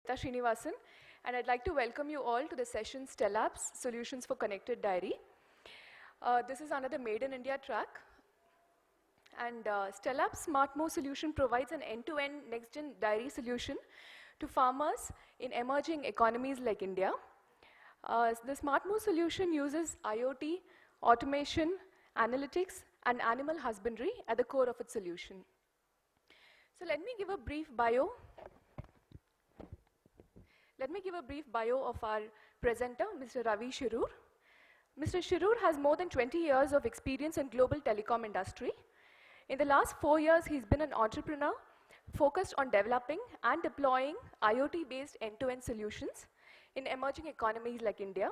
Shweta Srinivasan, and I'd like to welcome you all to the session Stellaps, Solutions for Connected Dairy. This is another Made in India track. And Stellaps Smart Mo solution provides an end-to-end next-gen dairy solution to farmers in emerging economies like India. The Smart Mo solution uses IoT, automation, analytics, and animal husbandry at the core of its solution. So let me give a brief bio. Let me give a brief bio of our presenter, Mr. Ravi Shirur. Mr. Shirur has more than 20 years of experience in global telecom industry. In the last 4 years, he's been an entrepreneur focused on developing and deploying IoT-based end-to-end solutions in emerging economies like India.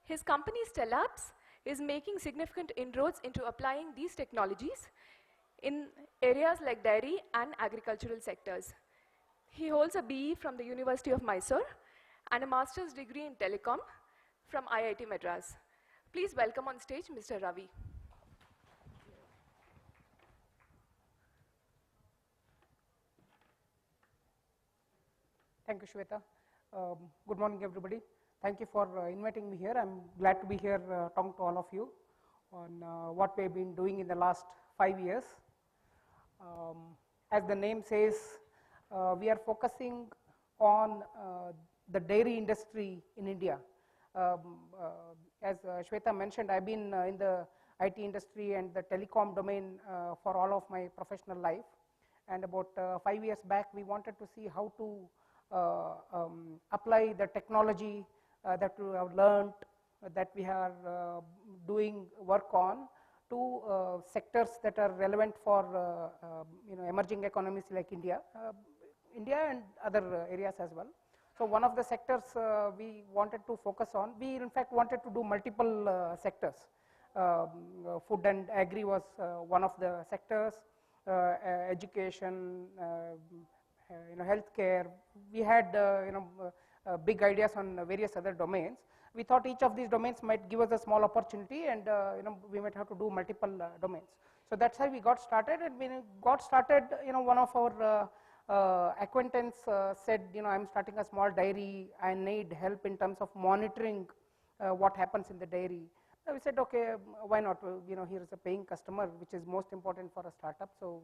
His company, Stellaps, is making significant inroads into applying these technologies in areas like dairy and agricultural sectors. He holds a BE from the University of Mysore and a master's degree in telecom from IIT Madras. Please welcome on stage Mr. Ravi. Thank you, Shweta. Good morning, everybody. Thank you for inviting me here. I'm glad to be here talking to all of you on what we've been doing in the last 5 years. As the name says, we are focusing on the dairy industry in India. As Shweta mentioned, I've been in the IT industry and the telecom domain for all of my professional life. And about 5 years back, we wanted to see how to apply the technology that we have learned, that we are doing work on, to sectors that are relevant for emerging economies like India and other areas as well. So one of the sectors we wanted to focus on, we in fact wanted to do multiple sectors. Food and agri was one of the sectors, education, healthcare. We had big ideas on various other domains. We thought each of these domains might give us a small opportunity, and we might have to do multiple domains. So that's how we got started. And when we got started, one of our acquaintance said, I'm starting a small dairy. I need help in terms of monitoring what happens in the dairy. We said, okay, why not? Here is a paying customer, which is most important for a startup. So,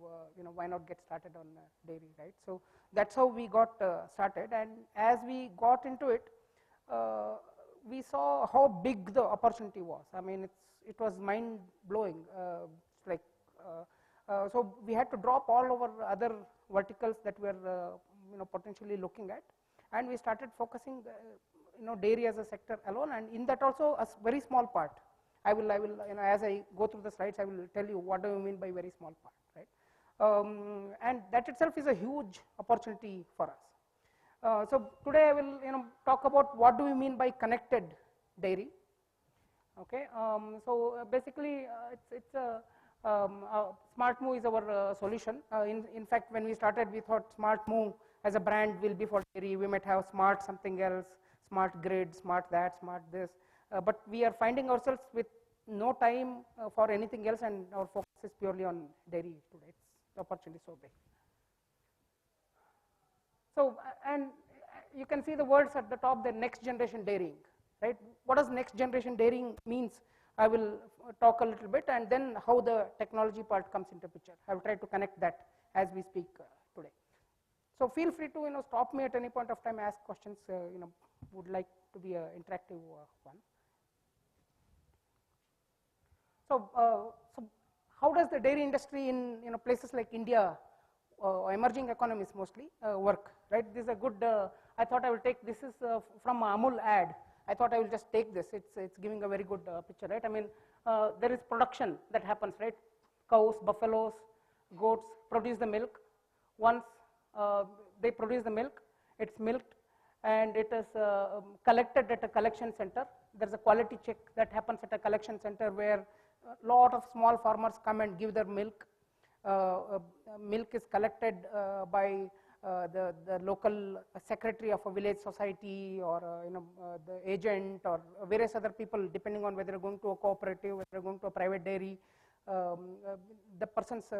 why not get started on dairy, right? So that's how we got started. And as we got into it, we saw how big the opportunity was. I mean, it was mind blowing. So we had to drop all our other verticals that we were potentially looking at, and we started focusing dairy as a sector alone, and in that also a very small part. I will as I go through the slides, I will tell you what do you mean by very small part, right? And that itself is a huge opportunity for us. So today I will talk about what do we mean by connected dairy. Okay, so basically it's a Smart Move is our solution. In fact, when we started, we thought Smart Move as a brand will be for dairy. We might have Smart something else, Smart Grid, Smart that, Smart this. But we are finding ourselves with no time for anything else, and our focus is purely on dairy today. The opportunity is so big. So, and you can see the words at the top, the next generation dairying, right? What does next generation dairying means? I will talk a little bit, and then how the technology part comes into picture. I will try to connect that as we speak today. So feel free to stop me at any point of time, ask questions. Would like to be an interactive one. So how does the dairy industry in places like India, emerging economies mostly, work? Right? This is a good. I thought I will take this is from Amul ad. I thought I will just take this. It's giving a very good picture, right? I mean, there is production that happens, right? Cows, buffaloes, goats produce the milk. Once they produce the milk, it's milked, and it is collected at a collection center. There's a quality check that happens at a collection center where a lot of small farmers come and give their milk. Milk is collected by the local secretary of a village society, or the agent, or various other people, depending on whether you're going to a cooperative, whether you're going to a private dairy. The person's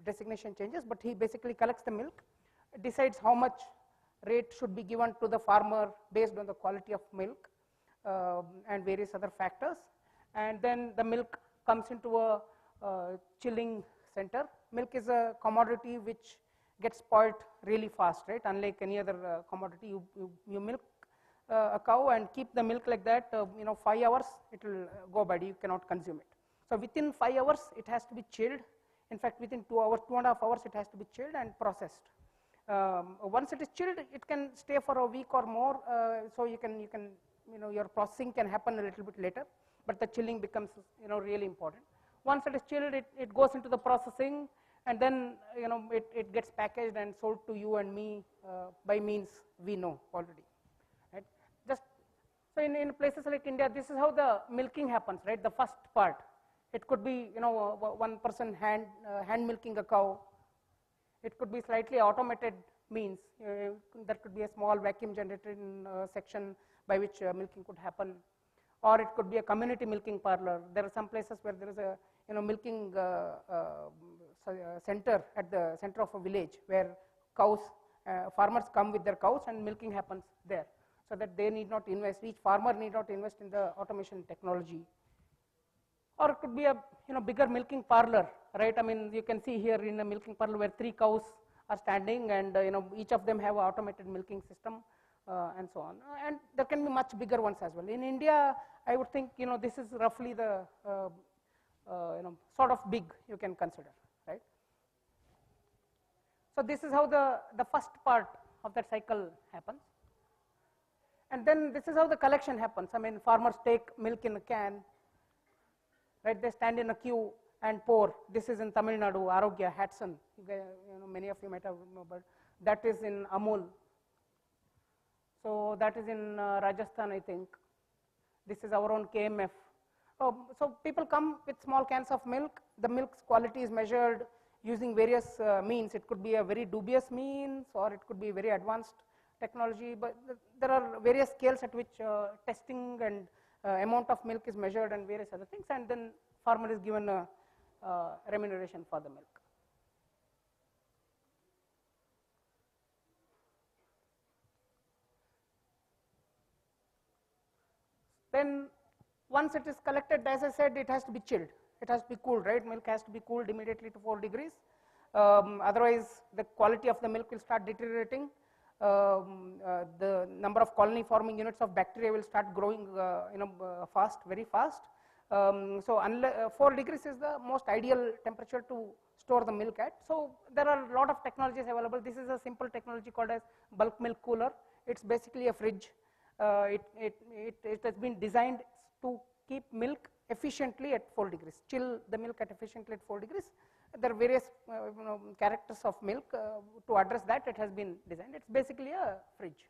designation changes, but he basically collects the milk, decides how much rate should be given to the farmer based on the quality of milk and various other factors. And then the milk comes into a chilling center. Milk is a commodity which gets spoiled really fast, right? Unlike any other commodity, you milk a cow and keep the milk like that, 5 hours it will go bad, you cannot consume it. So within 5 hours it has to be chilled. In fact, within 2 hours, 2.5 hours it has to be chilled and processed. Once it is chilled, it can stay for a week or more, so your processing can happen a little bit later, but the chilling becomes really important. Once it is chilled, it goes into the processing, and then it gets packaged and sold to you and me by means we know already. Right? Just so in places like India, this is how the milking happens, right? The first part, it could be one person hand milking a cow. It could be slightly automated means. There could be a small vacuum generated section by which milking could happen, or it could be a community milking parlor. There are some places where there is a milking center at the center of a village where cows, farmers come with their cows and milking happens there, so that they need not invest. Each farmer need not invest in the automation technology. Or it could be a bigger milking parlor, right? I mean, you can see here in a milking parlor where 3 cows are standing, and each of them have an automated milking system, and so on. And there can be much bigger ones as well. In India, I would think this is roughly the sort of big you can consider, right? So this is how the first part of that cycle happens. And then this is how the collection happens. I mean, farmers take milk in a can, right? They stand in a queue and pour. This is in Tamil Nadu, Arogya, Hatson. Many of you might have remembered. That is in Amul. So that is in Rajasthan, I think. This is our own KMF. So people come with small cans of milk. The milk's quality is measured using various means. It could be a very dubious means, or it could be very advanced technology. But there are various scales at which testing and amount of milk is measured and various other things, and then farmer is given a remuneration for the milk. Then once it is collected, as I said, it has to be chilled. It has to be cooled, right? Milk has to be cooled immediately to 4 degrees. Otherwise, the quality of the milk will start deteriorating. The number of colony forming units of bacteria will start growing fast, very fast. So 4 degrees is the most ideal temperature to store the milk at. So there are a lot of technologies available. This is a simple technology called as bulk milk cooler. It's basically a fridge. It has been designed to keep milk efficiently at 4 degrees, chill the milk at efficiently at 4 degrees. There are various characters of milk. To address that, it has been designed. It's basically a fridge.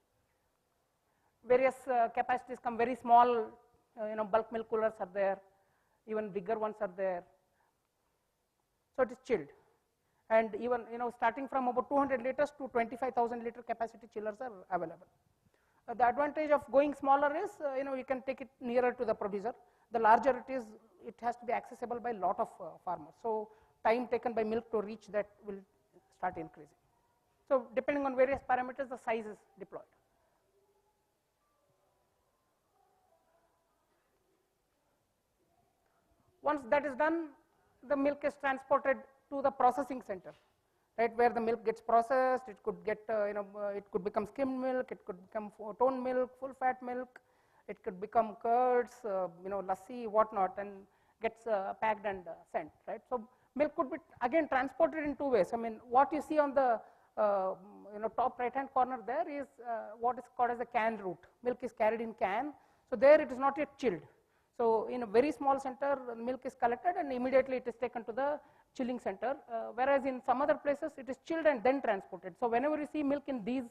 Various capacities come, very small bulk milk coolers are there, even bigger ones are there. So it is chilled. And even starting from about 200 liters to 25,000 liter capacity chillers are available. The advantage of going smaller is you can take it nearer to the producer. The larger it is, it has to be accessible by a lot of farmers. So time taken by milk to reach that will start increasing. So depending on various parameters, the size is deployed. Once that is done, the milk is transported to the processing center, right, where the milk gets processed. It could get, it could become skim milk, it could become tone milk, full fat milk, it could become curds, lassi, whatnot, and gets packed and sent, right. So milk could be again transported in 2 ways. I mean, what you see on the top right hand corner there is what is called as a can route. Milk is carried in can, so there it is not yet chilled. So in a very small center, milk is collected and immediately it is taken to the chilling center, whereas in some other places it is chilled and then transported. So whenever you see milk in these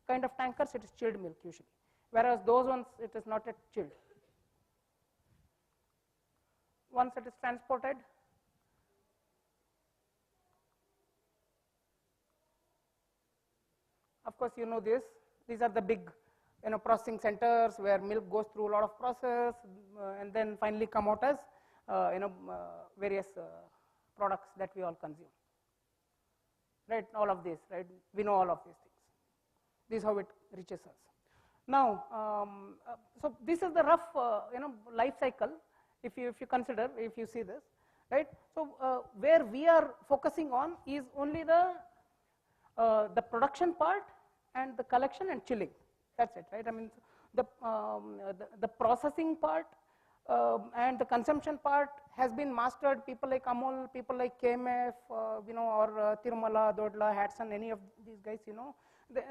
kind of tankers, it is chilled milk usually, whereas those ones it is not yet chilled. Once it is transported, of course you know this, these are the big processing centers where milk goes through a lot of process and then finally come out as various products that we all consume, right. All of this, right, we know all of these things. This is how it reaches us. Now, so this is the rough, life cycle. If you consider, if you see this, right? So where we are focusing on is only the production part and the collection and chilling. That's it, right? I mean, the processing part and the consumption part has been mastered. People like Amul, people like KMF, or Tirumala, Dodla, Hatson, any of these guys,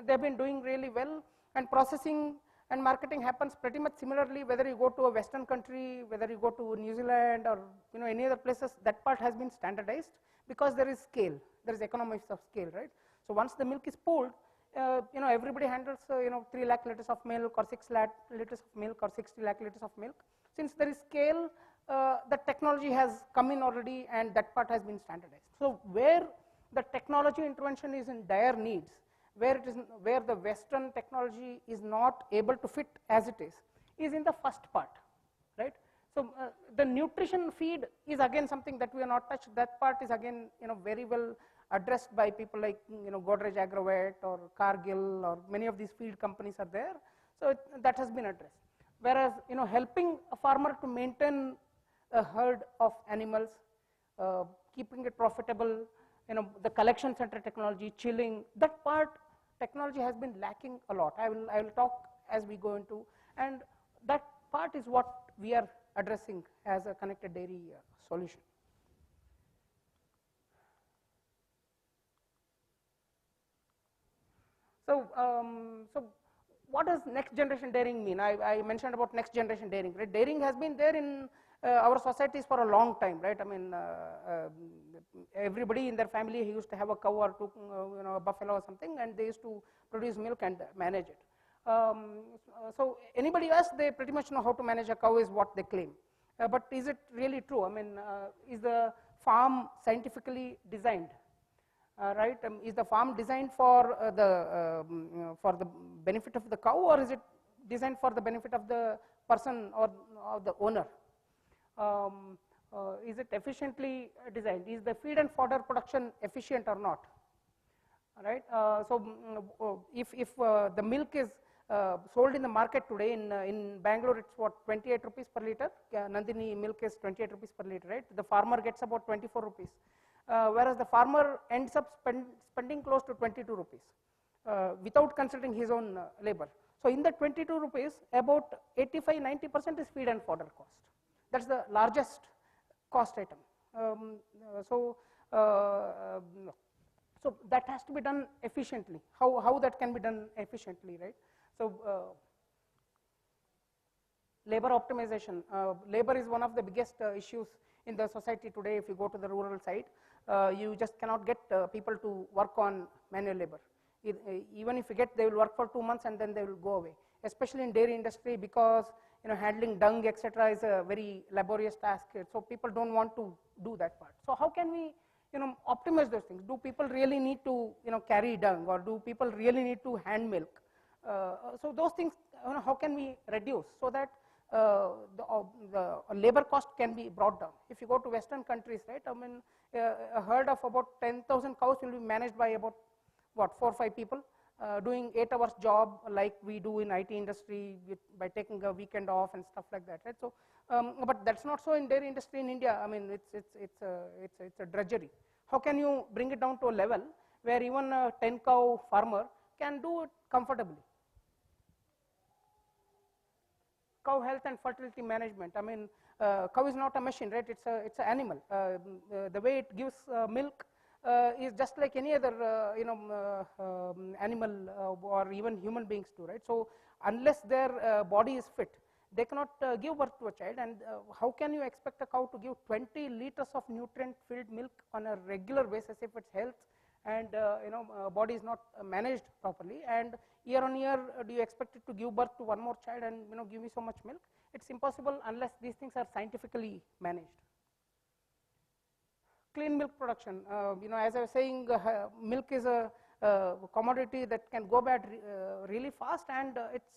they've been doing really well. And processing and marketing happens pretty much similarly, whether you go to a Western country, whether you go to New Zealand or any other places. That part has been standardized because there is scale, there is economies of scale, right? So once the milk is pooled, everybody handles 3 lakh liters of milk or 6 lakh liters of milk or 60 lakh liters of milk. Since there is scale, the technology has come in already, and that part has been standardized. So where the technology intervention is in dire needs, where the Western technology is not able to fit as it is in the first part, right? So the nutrition feed is again something that we are not touched. That part is again very well addressed by people like Godrej Agrovet or Cargill, or many of these feed companies are there. So that has been addressed. Whereas helping a farmer to maintain a herd of animals, keeping it profitable, the collection center technology, chilling, that part technology has been lacking a lot. I will talk as we go into, and that part is what we are addressing as a connected dairy solution. So, what does next generation dairying mean? I mentioned about next generation dairying, right? Dairying has been there in our societies for a long time, right? I mean, everybody in their family used to have a cow or two, a buffalo or something, and they used to produce milk and manage it. So anybody else, they pretty much know how to manage a cow is what they claim. But is it really true? I mean, is the farm scientifically designed? Right? Is the farm designed for the benefit of the cow, or is it designed for the benefit of the person or the owner? Is it efficiently designed? Is the feed and fodder production efficient or not? Right? If the milk is sold in the market today in Bangalore, it's what, 28 rupees per liter. Nandini milk is 28 rupees per liter, right? The farmer gets about 24 rupees. Whereas the farmer ends up spending close to 22 rupees without considering his own labor. So in the 22 rupees, about 85-90% is feed and fodder cost. That's the largest cost item. So that has to be done efficiently. How that can be done efficiently, right? So labor optimization. Labor is one of the biggest issues in the society today. If you go to the rural side, you just cannot get people to work on manual labor. Even if you get, they will work for 2 months and then they will go away. Especially in dairy industry, because handling dung, etc., is a very laborious task. So people don't want to do that part. So how can we optimize those things? Do people really need to carry dung, or do people really need to hand milk? So those things, how can we reduce so that the labor cost can be brought down? If you go to Western countries, right, I mean, a herd of about 10,000 cows will be managed by about, what, 4 or 5 people doing 8 hours job like we do in IT industry by taking a weekend off and stuff like that, right? So, but that's not so in dairy industry in India. I mean, it's a drudgery. How can you bring it down to a level where even a 10 cow farmer can do it comfortably? Cow health and fertility management. I mean, cow is not a machine, right? It's an animal. The way it gives milk is just like any other animal or even human beings do, right? So unless their body is fit, they cannot give birth to a child. And how can you expect a cow to give 20 liters of nutrient-filled milk on a regular basis if its health and body is not managed properly? And year on year, do you expect it to give birth to one more child and give me so much milk? It's impossible unless these things are scientifically managed. Clean milk production. As I was saying, milk is a commodity that can go bad really fast, and it's,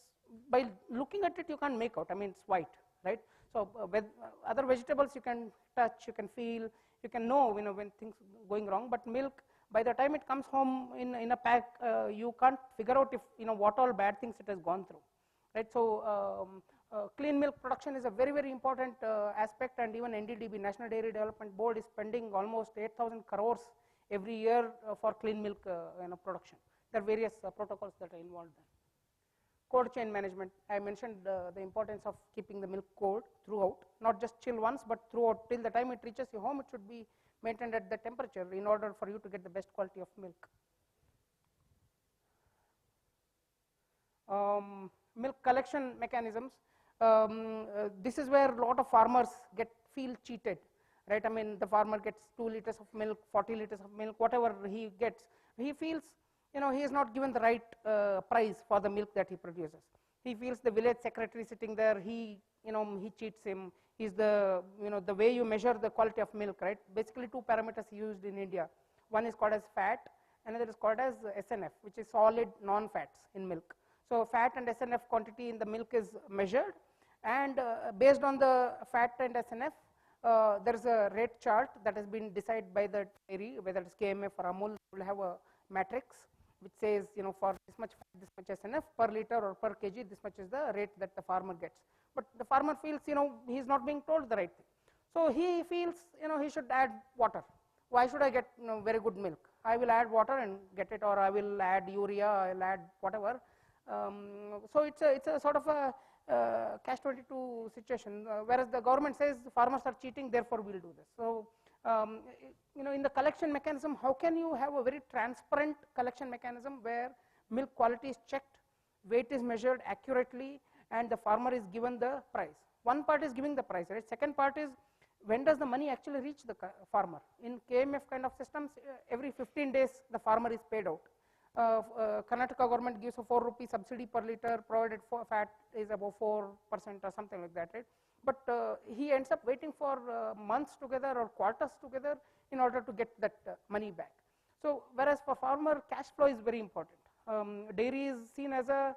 by looking at it, you can't make out. I mean, it's white, right? So with other vegetables, you can touch, you can feel, you can know, when things are going wrong. But milk, By the time it comes home in a pack, you can't figure out if, what all bad things it has gone through, right? So clean milk production is a very, very important aspect, and even NDDB, National Dairy Development Board, is spending almost 8,000 crores every year for clean milk production. There are various protocols that are involved there. Cold chain management, I mentioned the importance of keeping the milk cold throughout, not just chill once, but throughout till the time it reaches your home. It should be maintained at the temperature in order for you to get the best quality of milk. Milk collection mechanisms, this is where a lot of farmers feel cheated, right? I mean, the farmer gets 2 liters of milk, 40 liters of milk, whatever he gets, he feels, he is not given the right price for the milk that he produces. He feels the village secretary sitting there, he cheats him. He's the way you measure the quality of milk, right? Basically 2 parameters used in India. One is called as fat, another is called as SNF, which is solid non-fats in milk. So fat and SNF quantity in the milk is measured, and based on the fat and SNF, there is a rate chart that has been decided by the dairy, whether it's KMF or Amul. Will have a matrix which says, for this much fat, this much SNF per liter or per kg, this much is the rate that the farmer gets. But the farmer feels, he is not being told the right thing. So he feels, he should add water. Why should I get, very good milk? I will add water and get it, or I will add urea, I'll add whatever. So it's a sort of a catch-22 situation, whereas the government says farmers are cheating, therefore we'll do this. So in the collection mechanism, how can you have a very transparent collection mechanism where milk quality is checked, weight is measured accurately, and the farmer is given the price? One part is giving the price, right? Second part is, when does the money actually reach the farmer? In KMF kind of systems, every 15 days the farmer is paid out. Karnataka government gives a 4 rupee subsidy per liter, provided fat is above 4% or something like that, right? But he ends up waiting for months together or quarters together in order to get that money back. So whereas for farmer, cash flow is very important. Dairy is seen as a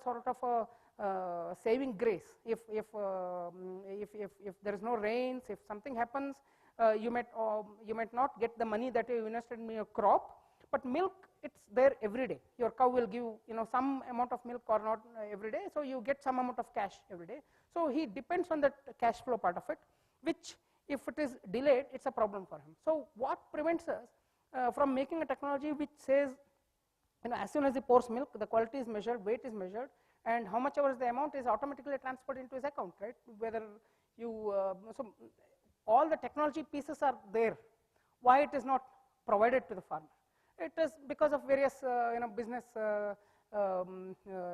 sort of a saving grace. If there is no rains, if something happens, you might not get the money that you invested in your crop, but milk, it's there every day. Your cow will give some amount of milk or not every day, so you get some amount of cash every day. So he depends on that cash flow part of it, which if it is delayed, it's a problem for him. So what prevents us from making a technology which says, as soon as he pours milk, the quality is measured, weight is measured, and how much ever is the amount is automatically transferred into his account, right? Whether you so all the technology pieces are there. Why it is not provided to the farmer? It is because of various business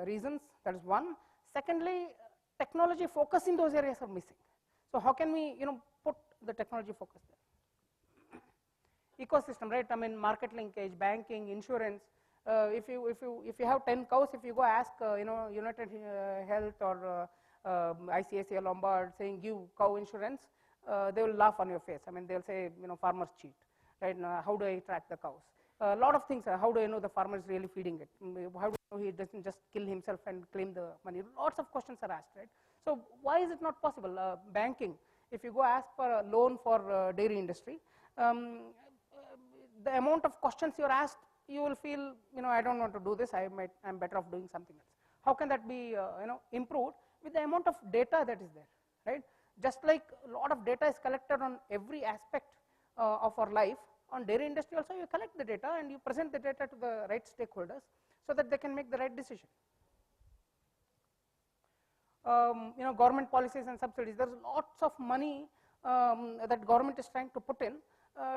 reasons. That is one. Secondly, technology focus in those areas are missing. So how can we put the technology focus there? Ecosystem, right? I mean, market linkage, banking, insurance. If you have 10 cows, if you go ask United Health or ICICI Lombard saying give cow insurance, they will laugh on your face. I mean, they'll say farmers cheat, right? Now, how do I track the cows? A lot of things. How do I know the farmer is really feeding it? How do I know he doesn't just kill himself and claim the money? Lots of questions are asked, right? So why is it not possible? Banking. If you go ask for a loan for dairy industry, the amount of questions you're asked, you will feel, I don't want to do this. I'm better off doing something else. How can that be, improved with the amount of data that is there, right? Just like a lot of data is collected on every aspect of our life, on dairy industry also you collect the data and you present the data to the right stakeholders so that they can make the right decision. Government policies and subsidies. There's lots of money that government is trying to put in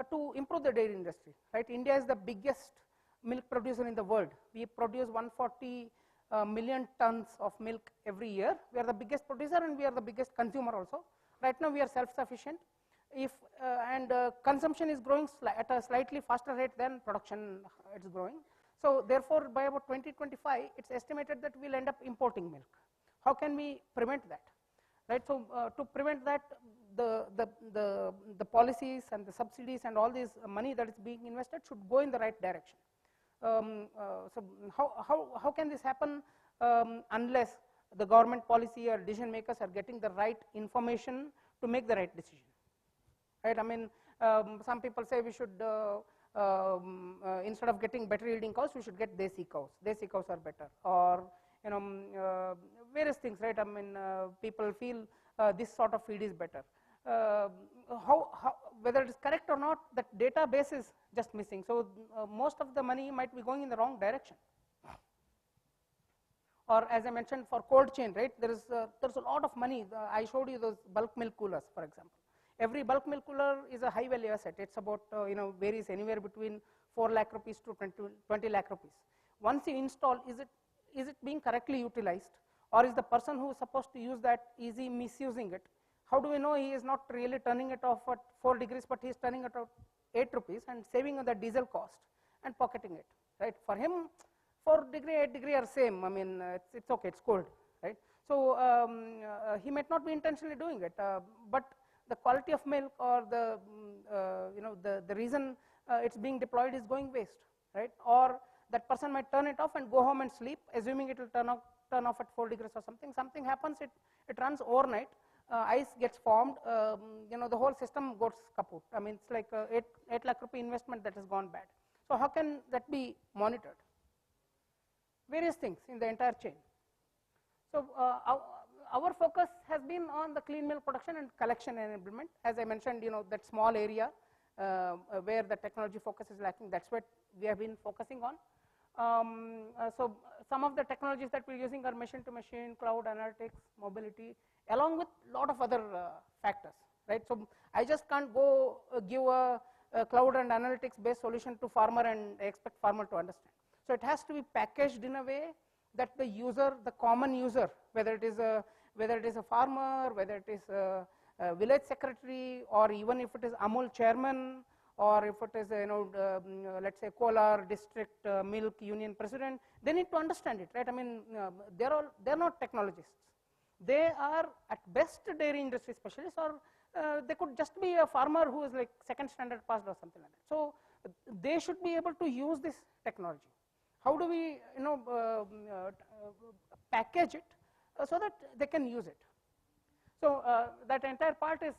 to improve the dairy industry, right? India is the biggest milk producer in the world. We produce 140 million tons of milk every year. We are the biggest producer and we are the biggest consumer also. Right now we are self-sufficient. Consumption is growing at a slightly faster rate than production is growing. So therefore, by about 2025, it's estimated that we'll end up importing milk. How can we prevent that? Right. So to prevent that, the policies and the subsidies and all this money that is being invested should go in the right direction. So how can this happen unless the government policy or decision makers are getting the right information to make the right decision? Right? I mean, Some people say we should, instead of getting better yielding cows, we should get desi cows. Desi cows are better, or various things, right? I mean, people feel this sort of feed is better. How, whether it is correct or not, that database is just missing. So most of the money might be going in the wrong direction. Or as I mentioned, for cold chain, right? There's a lot of money. I showed you those bulk milk coolers, for example. Every bulk milk cooler is a high value asset. It's about varies anywhere between 4 lakh rupees to 20 lakh rupees. Once you install, is it being correctly utilized, or is the person who is supposed to use that easy misusing it? How do we know he is not really turning it off at 4 degrees, but he is turning it off 8 rupees and saving on the diesel cost and pocketing it, right? For him, 4 degree, 8 degree are same. I mean, it's okay, it's cold, right? So he might not be intentionally doing it, but the quality of milk or the the reason it's being deployed is going waste, right? Or that person might turn it off and go home and sleep, assuming it will turn off at 4 degrees or something. Something happens, it runs overnight, ice gets formed, the whole system goes kaput. I mean, it's like 8 lakh rupee investment that has gone bad. So how can that be monitored? Various things in the entire chain. So our focus has been on the clean milk production and collection enablement. As I mentioned, that small area where the technology focus is lacking, that's what we have been focusing on. So some of the technologies that we're using are machine-to-machine, cloud analytics, mobility, along with a lot of other factors, right? So I just can't go give a cloud and analytics based solution to farmer and expect farmer to understand. So it has to be packaged in a way that the user, the common user, whether it is a farmer, whether it is a village secretary, or even if it is Amul chairman, or if it is let's say Kolar district milk union president, they need to understand it, right? I mean, they're not technologists. They are at best dairy industry specialists, or they could just be a farmer who is like second standard passed or something like that. So they should be able to use this technology. How do we package it so that they can use it? So that entire part is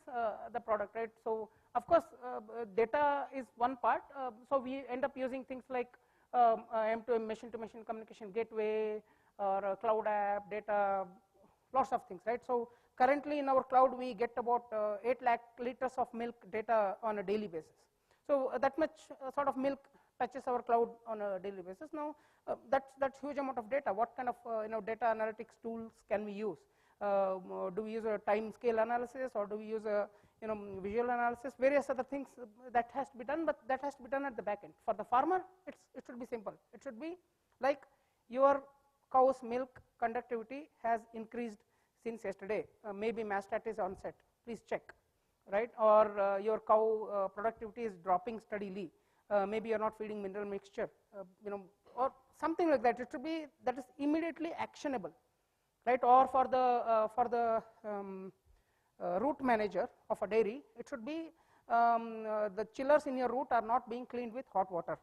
the product, right? So of course data is one part. So we end up using things like M2M, machine-to-machine communication gateway, or a cloud app, data, lots of things, right? So currently in our cloud we get about 8 lakh liters of milk data on a daily basis. So that much sort of milk touches our cloud on a daily basis. Now that's huge amount of data. What kind of data analytics tools can we use? Do we use a time scale analysis, or do we use a visual analysis? Various other things that has to be done, but that has to be done at the back end. For the farmer, it should be simple. It should be like, your cow's milk conductivity has increased since yesterday. Maybe Mastat is on set. Please check, right? Or your cow productivity is dropping steadily. Maybe you're not feeding mineral mixture, or something like that. It should be that is immediately actionable, right? Or for the route manager of a dairy, it should be the chillers in your route are not being cleaned with hot water,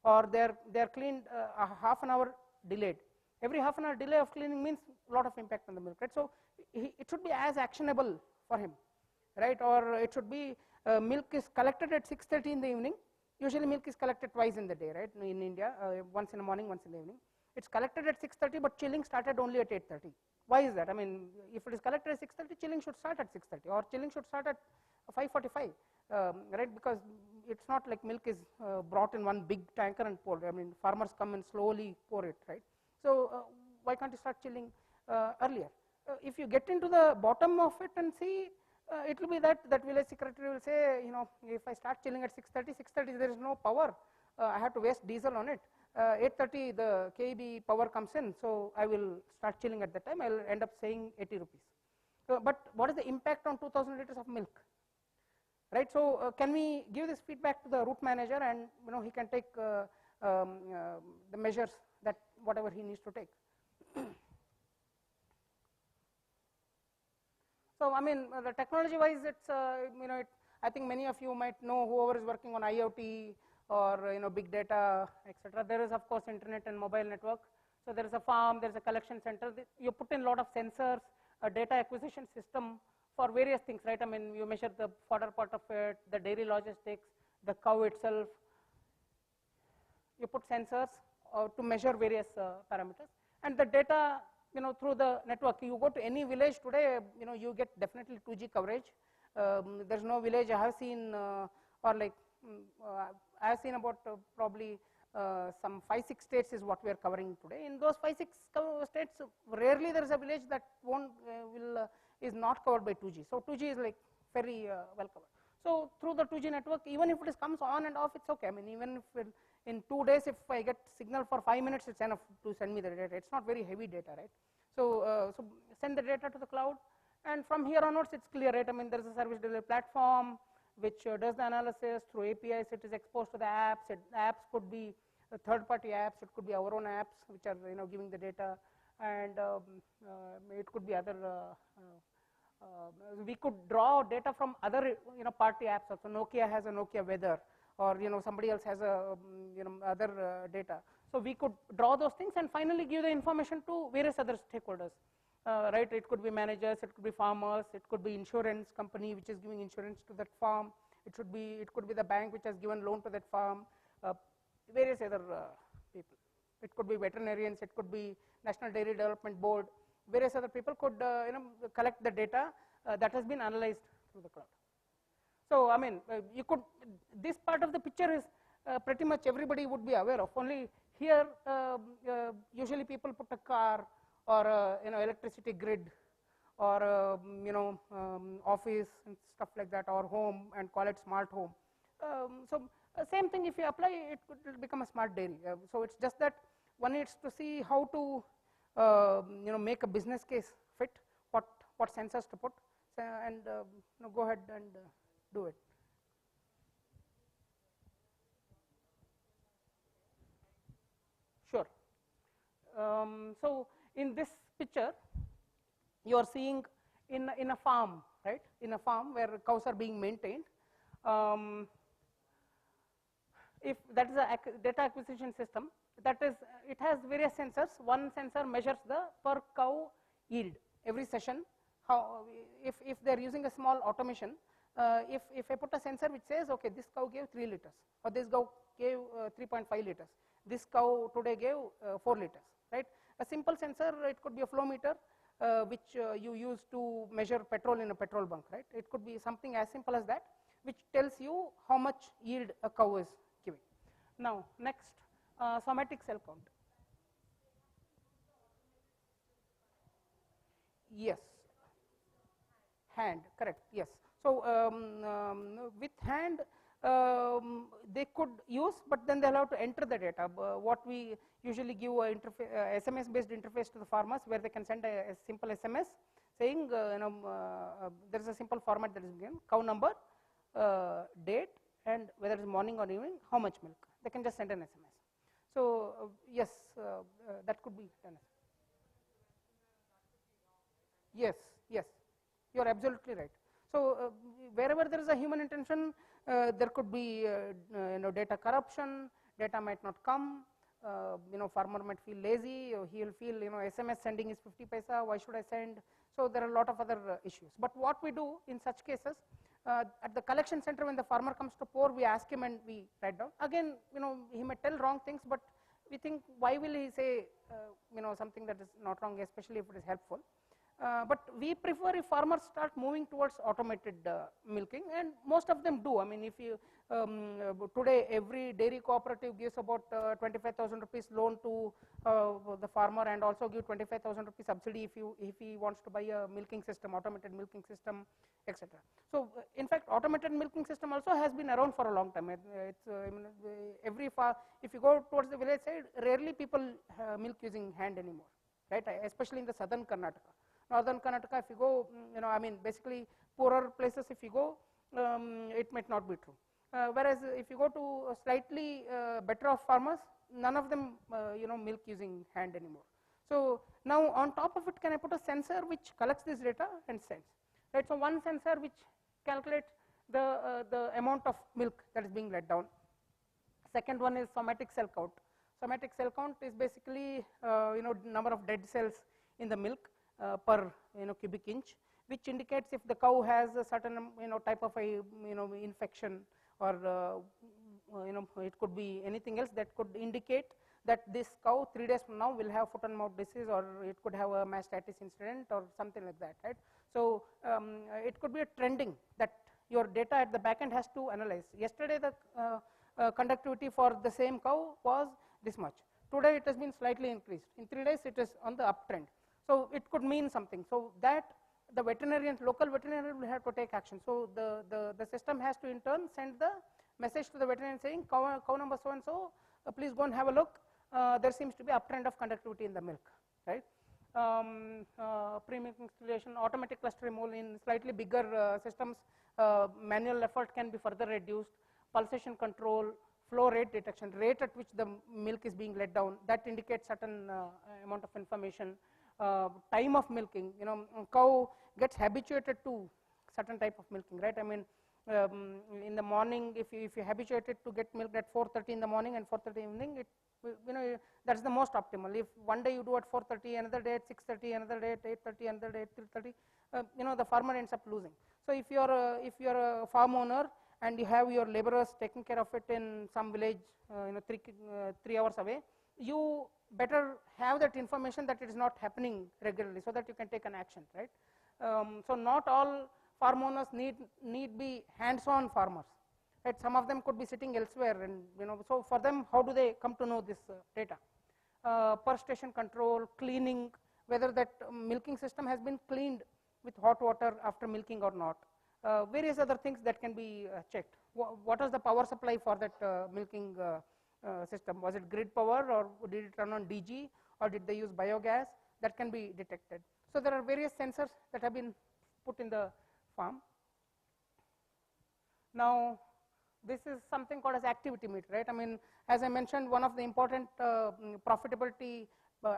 or they're cleaned a half an hour delayed. Every half an hour delay of cleaning means a lot of impact on the milk, right? So it should be as actionable for him, right? Or it should be milk is collected at 6:30 in the evening. Usually milk is collected twice in the day, right? In India, once in the morning, once in the evening. It's collected at 6:30, but chilling started only at 8:30. Why is that? I mean, if it is collected at 6:30, chilling should start at 6:30, or chilling should start at 5:45, right? Because it's not like milk is brought in one big tanker and poured. I mean, farmers come and slowly pour it, right? So why can't you start chilling earlier? If you get into the bottom of it and see, it will be that village secretary will say, if I start chilling at 6:30, there is no power. I have to waste diesel on it. 8:30 the KEB power comes in, so I will start chilling at that time. I will end up saying 80 rupees. But what is the impact on 2,000 liters of milk? Right. So can we give this feedback to the route manager, and he can take the measures that whatever he needs to take. So I mean, the technology-wise, it's I think many of you might know, whoever is working on IoT or big data, etc. There is of course internet and mobile network. So there is a farm, there is a collection center. You put in a lot of sensors, a data acquisition system for various things, right? I mean, you measure the fodder part of it, the dairy logistics, the cow itself. You put sensors to measure various parameters, and the data, through the network. You go to any village today, you get definitely 2G coverage. There's no village I have seen, or like I have seen about probably some 5-6 states is what we are covering today. In those 5-6 states, rarely there is a village that won't is not covered by 2G. So 2G is like very well covered. So through the 2G network, even if it comes on and off, it's okay. I mean, even if in 2 days, if I get signal for 5 minutes, it's enough to send me the data. It's not very heavy data, right? So so send the data to the cloud, and from here onwards, it's clear, right? I mean, there is a service delivery platform which does the analysis through APIs. It is exposed to the apps. The apps could be third-party apps. It could be our own apps which are giving the data, and it could be other. We could draw data from other party apps also. Nokia has a Nokia weather, or somebody else has a other data. So we could draw those things and finally give the information to various other stakeholders. Right, it could be managers, it could be farmers, it could be insurance company which is giving insurance to that farm. It could be the bank which has given loan to that farm. Various other people. It could be veterinarians. It could be National Dairy Development Board. Various other people could collect the data that has been analyzed through the cloud. So I mean, you could, this part of the picture is pretty much everybody would be aware of. Only here, usually people put a car or electricity grid, or office and stuff like that, or home, and call it smart home. So same thing, if you apply, it could become a smart dairy. So it's just that one needs to see how to make a business case fit, what sensors to put, and go ahead and do it. Sure. So in this picture, you are seeing in a farm, right? In a farm where cows are being maintained. If that is a data acquisition system, that is, it has various sensors. One sensor measures the per cow yield every session. How, if they are using a small automation, if I put a sensor which says, okay, this cow gave 3 liters, or this cow gave 3.5 liters, this cow today gave 4 liters, right? A simple sensor, it could be a flow meter, which you use to measure petrol in a petrol bunk, right? It could be something as simple as that, which tells you how much yield a cow is giving. Now, next, somatic cell count. Yes. Hand, correct, yes. So with hand, they could use, but then they'll have to enter the data. What we usually give a SMS-based interface to the farmers, where they can send a simple SMS saying, there is a simple format that is given: cow number, date, and whether it's morning or evening, how much milk. They can just send an SMS. So yes, that could be done. Yes, yes, you are absolutely right. So wherever there is a human intention, there could be data corruption. Data might not come. Farmer might feel lazy, or he will feel SMS sending is 50 paisa. Why should I send? So there are a lot of other issues. But what we do in such cases, at the collection center, when the farmer comes to pour, we ask him and we write down. Again, he may tell wrong things, but we think, why will he say something that is not wrong, especially if it is helpful. But we prefer if farmers start moving towards automated milking, and most of them do. I mean, if you today every dairy cooperative gives about 25,000 rupees loan to the farmer, and also give 25,000 rupees subsidy if he wants to buy a milking system, automated milking system, etc. So in fact, automated milking system also has been around for a long time. It's every if you go towards the village side, rarely people milk using hand anymore, right? Especially in the southern Karnataka. Northern Karnataka, if you go, I mean, basically poorer places, if you go, it might not be true. Whereas if you go to slightly better off farmers, none of them, milk using hand anymore. So now on top of it, can I put a sensor which collects this data and sends, right? So one sensor which calculates the amount of milk that is being let down. Second one is somatic cell count. Somatic cell count is basically, number of dead cells in the milk per cubic inch. which indicates if the cow has a certain type of a infection, or it could be anything else that could indicate that this cow 3 days from now will have foot and mouth disease, or it could have a mastitis incident or something like that, right? So it could be a trending that your data at the back end has to analyze. Yesterday the conductivity for the same cow was this much. Today it has been slightly increased. In 3 days it is on the uptrend. So it could mean something. So that the veterinarian, local veterinarian will have to take action. So the system has to in turn send the message to the veterinarian saying cow number so and so, please go and have a look. There seems to be uptrend of conductivity in the milk, right? Pre-milking stimulation, automatic cluster removal in slightly bigger systems, manual effort can be further reduced, pulsation control, flow rate detection, rate at which the milk is being let down, that indicates certain amount of information. Time of milking, cow gets habituated to certain type of milking, right? I mean, in the morning, if you habituated to get milk at 4:30 in the morning and 4:30 evening, that's the most optimal. If one day you do at 4:30, another day at 6:30, another day at 8:30, another day at 3:30, the farmer ends up losing. So if you're a farm owner and you have your laborers taking care of it in some village, 3 hours away, you better have that information that it is not happening regularly, so that you can take an action, right? So not all farm owners need be hands-on farmers, right? Some of them could be sitting elsewhere, and so for them, how do they come to know this data? Per station control, cleaning, whether that milking system has been cleaned with hot water after milking or not. Various other things that can be checked. What is the power supply for that milking system? Was it grid power, or did it run on DG, or did they use biogas? That can be detected. So there are various sensors that have been put in the farm. Now this is something called as activity meter, right? I mean, as I mentioned, one of the important profitability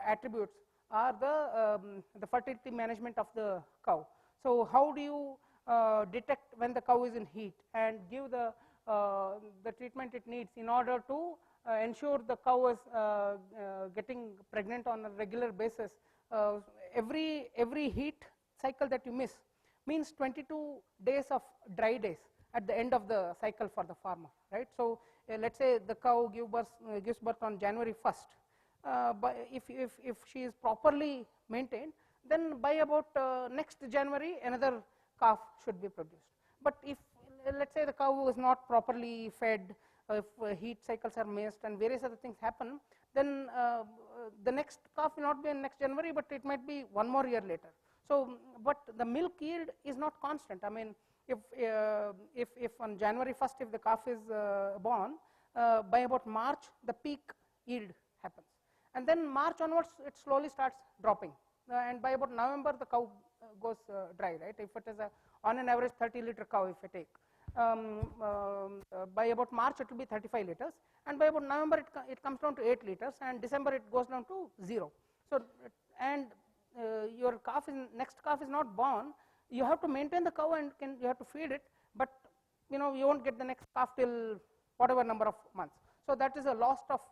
attributes are the fertility management of the cow. So how do you detect when the cow is in heat and give the treatment it needs in order to ensure the cow is getting pregnant on a regular basis? Every heat cycle that you miss means 22 days of dry days at the end of the cycle for the farmer, right? So let's say the cow gives birth on January 1st. But if she is properly maintained, then by about next January another calf should be produced. But if let's say the cow is not properly fed, if heat cycles are missed and various other things happen, then the next calf will not be in next January, but it might be one more year later. So, but the milk yield is not constant. I mean, if on January 1st, if the calf is born, by about March, the peak yield happens. And then March onwards, it slowly starts dropping. And by about November, the cow goes dry, right? If it is on an average 30-liter cow, if I take, by about March, it will be 35 liters. And by about November, it comes down to 8 liters. And December, it goes down to 0. So, and your next calf is not born, you have to maintain the cow and you have to feed it, but you won't get the next calf till whatever number of months. So that is a lost cost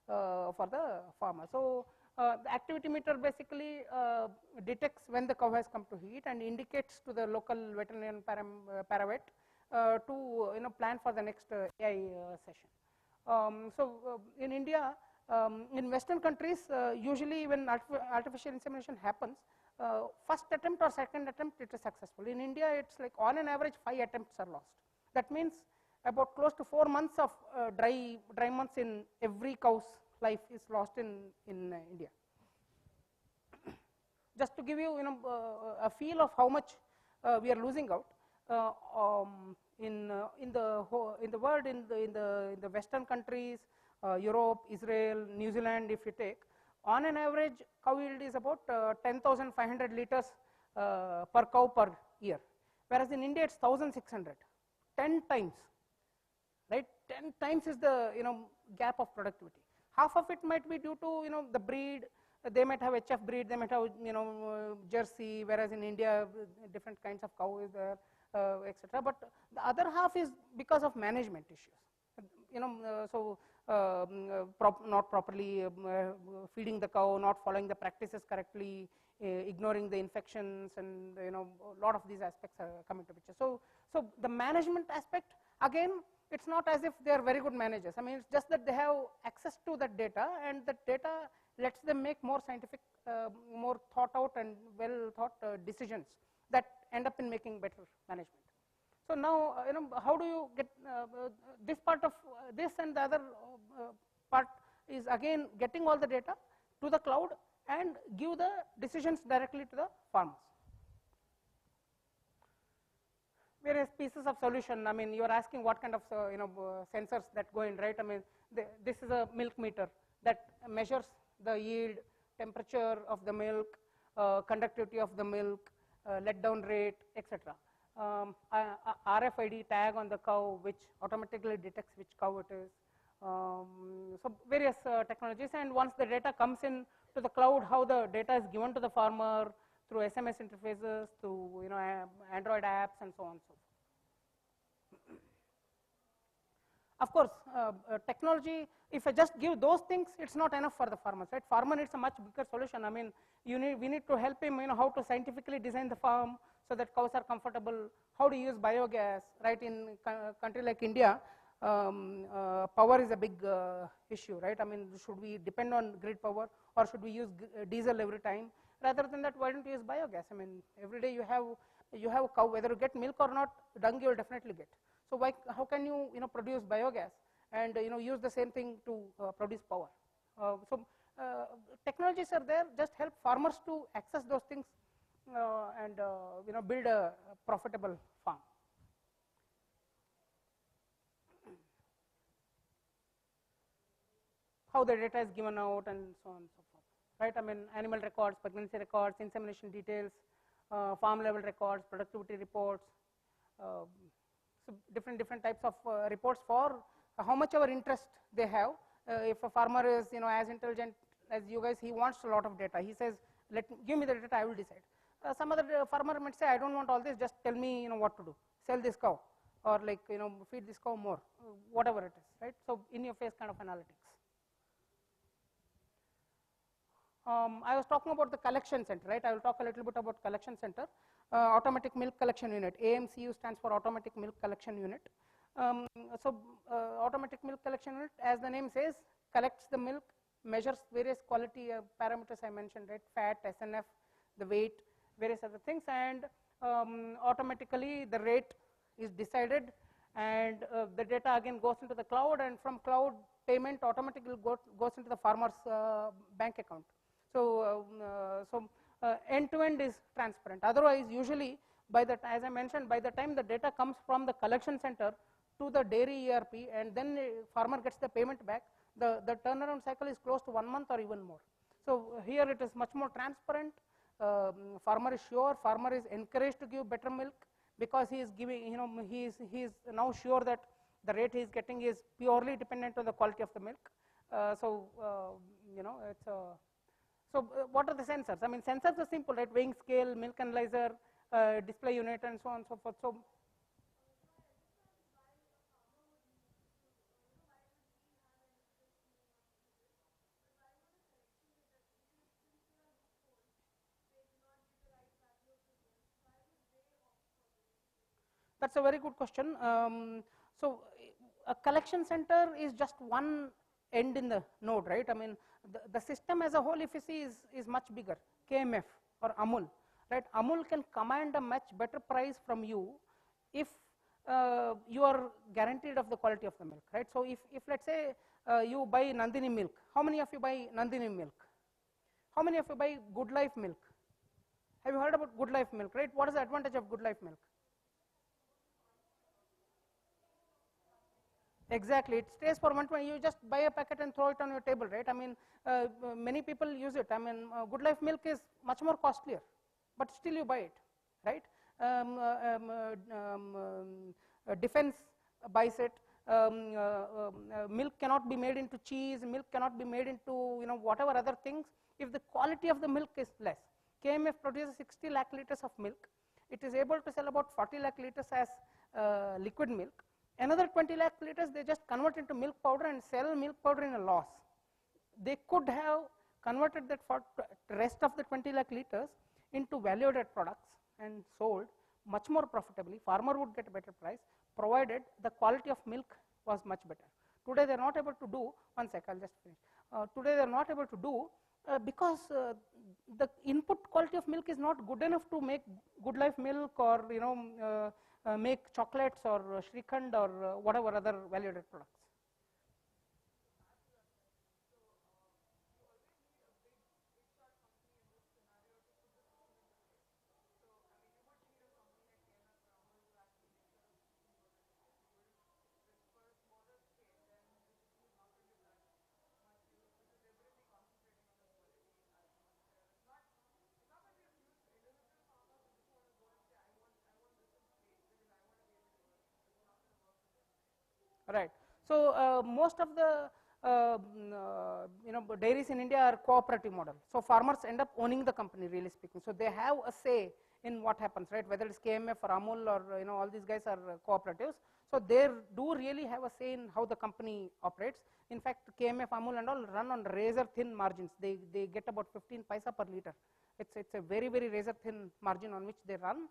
for the farmer. So the activity meter basically detects when the cow has come to heat and indicates to the local veterinarian paravet to plan for the next AI session. So in India, in Western countries, usually when artificial insemination happens, first attempt or second attempt it is successful. In India, it's like on an average 5 attempts are lost. That means about close to 4 months of dry months in every cow's life is lost in India. Just to give you a feel of how much we are losing out in the world, in the Western countries, Europe, Israel, New Zealand, if you take, on an average cow yield is about 10,500 liters per cow per year, whereas in India it's 1,600, 10 times, right? 10 times is the gap of productivity. Half of it might be due to the breed. They might have HF breed, they might have Jersey, whereas in India different kinds of cow is there, etc. But the other half is because of management issues. Not properly feeding the cow, not following the practices correctly, ignoring the infections, and a lot of these aspects are coming to picture. So the management aspect, again, it's not as if they are very good managers. I mean, it's just that they have access to that data, and that data lets them make more scientific, more thought out and well thought decisions that end up in making better management. So now, how do you get this part of this, and the other part is again getting all the data to the cloud and give the decisions directly to the farmers. Various pieces of solution. I mean, you are asking what kind of sensors that go in, right? I mean, this is a milk meter that measures the yield, temperature of the milk, conductivity of the milk, let down rate, etc. RFID tag on the cow, which automatically detects which cow it is. So various technologies, and once the data comes in to the cloud, how the data is given to the farmer through SMS interfaces, through Android apps, and so on and so forth. Of course, technology, if I just give those things, it's not enough for the farmers, right? Farmer needs a much bigger solution. I mean, we need to help him, how to scientifically design the farm so that cows are comfortable, how to use biogas, right? In a country like India, power is a big issue, right? I mean, should we depend on grid power, or should we use diesel every time? Rather than that, why don't you use biogas? I mean, every day you have a cow, whether you get milk or not, dung you will definitely get. So how can you produce biogas and use the same thing to produce power? So technologies are there, just help farmers to access those things and build a profitable farm. How the data is given out, and so on and so forth, right? I mean, animal records, pregnancy records, insemination details, farm level records, productivity reports, so different types of reports for how much our interest they have. If a farmer is as intelligent as you guys, he wants a lot of data. He says, give me the data, I will decide. Some other farmer might say, I don't want all this, just tell me what to do. Sell this cow, or like feed this cow more, whatever it is, right? So in your face kind of analytics. I was talking about the collection center, right? I will talk a little bit about collection center. Automatic milk collection unit, AMCU stands for automatic milk collection unit. Automatic milk collection unit, as the name says, collects the milk, measures various quality parameters I mentioned, right? Fat, SNF, the weight, various other things, and automatically the rate is decided, and the data again goes into the cloud, and from cloud payment automatically goes into the farmer's bank account. So end to end is transparent. Otherwise, usually as I mentioned, by the time the data comes from the collection center to the dairy ERP, and then farmer gets the payment back, the turnaround cycle is close to 1 month or even more. So here it is much more transparent. Farmer is sure, farmer is encouraged to give better milk, because he is giving, he is now sure that the rate he is getting is purely dependent on the quality of the milk. It's so what are the sensors? I mean, sensors are simple, right? Weighing scale, milk analyzer, display unit, and so on and so forth. So that's a very good question. So a collection center is just one end in the node, right? I mean, the system as a whole, if you see, is much bigger. KMF or Amul, right? Amul can command a much better price from you if you are guaranteed of the quality of the milk, right? So if let's say you buy Nandini milk, how many of you buy Nandini milk? How many of you buy Good Life milk? Have you heard about Good Life milk, right? What is the advantage of Good Life milk? Exactly, it stays for 120. You just buy a packet and throw it on your table, right? I mean, many people use it. I mean, Good Life milk is much more costlier, but still you buy it, right? Defense buys it. Milk cannot be made into cheese. Milk cannot be made into whatever other things if the quality of the milk is less. KMF produces 60 lakh liters of milk. It is able to sell about 40 lakh liters as liquid milk. Another 20 lakh liters they just convert into milk powder and sell milk powder in a loss. They could have converted that for rest of the 20 lakh liters into value-added products and sold much more profitably. Farmer would get a better price provided the quality of milk was much better. Today they are not able to do, one sec, I'll just finish. Today they are not able to do because the input quality of milk is not good enough to make Good Life milk or make chocolates or Shrikhand or whatever other value-added products. Right. So most of the dairies in India are cooperative model. So farmers end up owning the company, really speaking. So they have a say in what happens, right? Whether it's KMF or Amul or all these guys are cooperatives. So they do really have a say in how the company operates. In fact, KMF, Amul and all run on razor thin margins. They get about 15 paisa per liter. It's a very razor thin margin on which they run.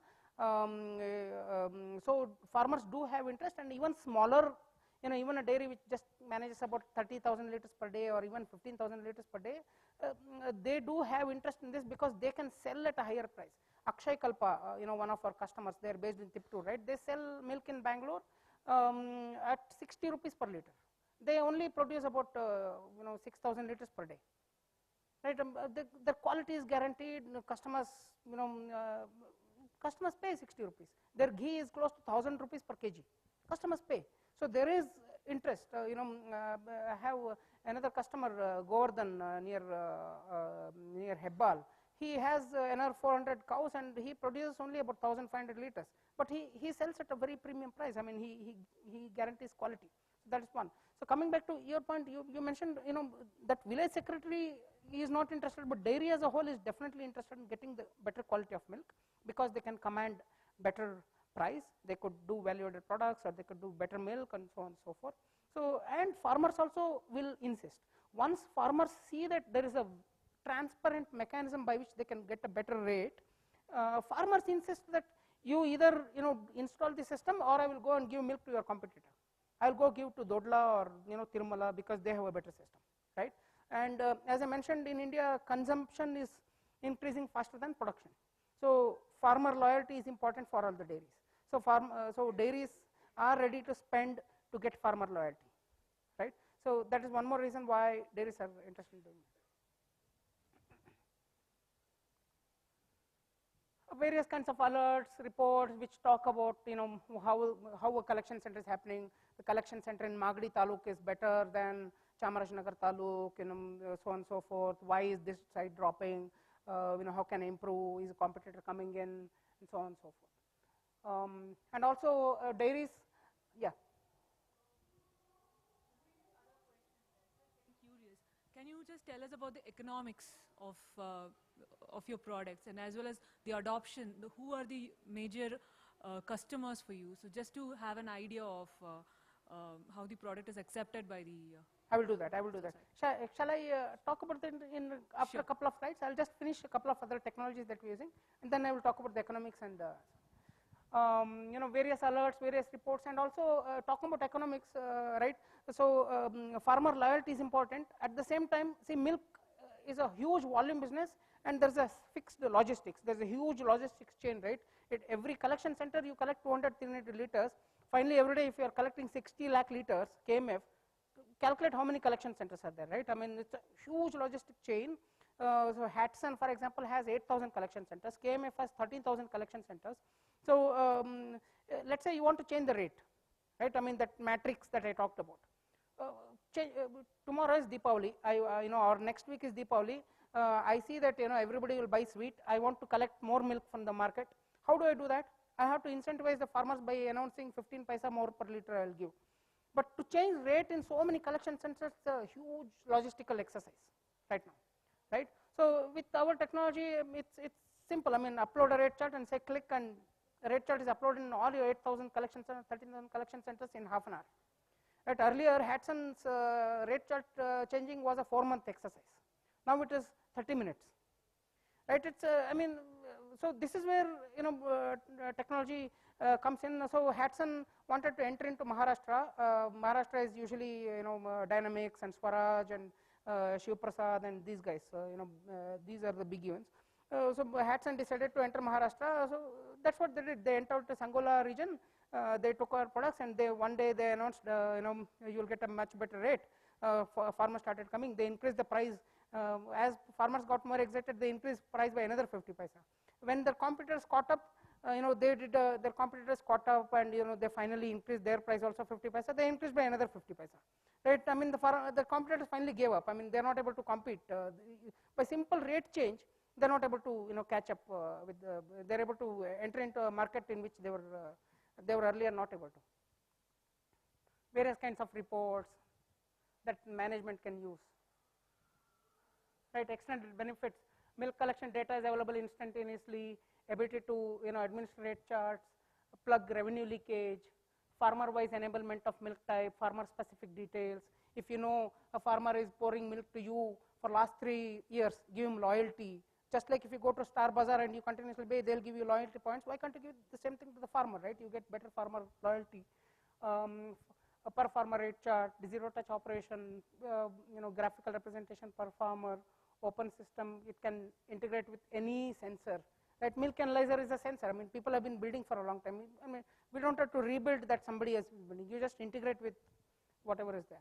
So farmers do have interest, and even smaller, even a dairy which just manages about 30,000 liters per day or even 15,000 liters per day, they do have interest in this because they can sell at a higher price. Akshay Kalpa, one of our customers, they are based in Tiptur, right? They sell milk in Bangalore at 60 rupees per liter. They only produce about 6,000 liters per day, right? The quality is guaranteed. Customers pay 60 rupees. Their ghee is close to 1,000 rupees per kg. Customers pay. So there is interest. I have another customer, Govardhan, near Hebbal. He has another 400 cows and he produces only about 1,500 liters. But he sells at a very premium price. I mean, he guarantees quality. So that is one. So coming back to your point, you mentioned that village secretary is not interested, but dairy as a whole is definitely interested in getting the better quality of milk because they can command better price. They could do value-added products, or they could do better milk, and so on and so forth. So, and farmers also will insist. Once farmers see that there is a transparent mechanism by which they can get a better rate, farmers insist that you either install the system, or I will go and give milk to your competitor. I will go give to Dodla or Tirumala because they have a better system, right? And as I mentioned, in India, consumption is increasing faster than production. So farmer loyalty is important for all the dairies. So dairies are ready to spend to get farmer loyalty, right? So that is one more reason why dairies are interested in doing it. Various kinds of alerts, reports which talk about how a collection center is happening. The collection center in Magadi Taluk is better than Chamarajnagar Taluk, so on and so forth. Why is this side dropping? How can I improve? Is a competitor coming in, and so on and so forth. And also dairies, yeah. Curious. Can you just tell us about the economics of your products, and as well as the adoption? Who are the major customers for you? So just to have an idea of how the product is accepted by the. I will do that. Shall I talk about that after Sure. a couple of slides? I'll just finish a couple of other technologies that we're using, and then I will talk about the economics and various alerts, various reports, and also talking about economics, right? So farmer loyalty is important. At the same time, see, milk is a huge volume business, and there's a fixed logistics. There's a huge logistics chain, right? At every collection center, you collect 200, 300 liters. Finally, every day, if you are collecting 60 lakh liters KMF, calculate how many collection centers are there, right? I mean, it's a huge logistic chain. So Hatson, for example, has 8,000 collection centers. KMF has 13,000 collection centers. So let's say you want to change the rate, right? I mean, that matrix that I talked about. Tomorrow is Deepavali. Or next week is Deepavali. I see that everybody will buy sweet. I want to collect more milk from the market. How do I do that? I have to incentivize the farmers by announcing 15 paisa more per liter I will give. But to change rate in so many collection centers, it's a huge logistical exercise right now, right? So with our technology, it's simple. I mean, upload a rate chart and say click, and a rate chart is uploaded in all your 8,000 collection centers, 13,000 collection centers in half an hour. Right? Earlier, Hatson's rate chart changing was a 4-month exercise. Now it is 30 minutes, right? It's I mean, so this is where technology comes in. So Hatson wanted to enter into Maharashtra. Maharashtra is usually Dynamics and Swaraj and Shiv Prasad and these guys. These are the big events. So Hatson decided to enter Maharashtra. So that's what they did. They entered the Sangola region. They took our products, and one day they announced, you'll get a much better rate. Farmers started coming. They increased the price. As farmers got more excited, they increased price by another 50 paisa. When the competitors caught up, their competitors caught up, and they finally increased their price also 50 paisa. They increased by another 50 paisa. Right? I mean, the competitors finally gave up. I mean, they're not able to compete by simple rate change. They're not able to catch up with. They're able to enter into a market in which they were earlier not able to. Various kinds of reports that management can use. Right, extended benefits. Milk collection data is available instantaneously. Ability to administer rate charts, plug revenue leakage, farmer-wise enablement of milk type, farmer-specific details. If a farmer is pouring milk to you for last 3 years, give him loyalty. Just like if you go to Star Bazaar and you continuously pay, they'll give you loyalty points. Why can't you give the same thing to the farmer, right? You get better farmer loyalty. A per farmer rate chart, zero touch operation, graphical representation per farmer, open system. It can integrate with any sensor. Right, milk analyzer is a sensor. I mean, people have been building for a long time. I mean, we don't have to rebuild that somebody has been building. You just integrate with whatever is there.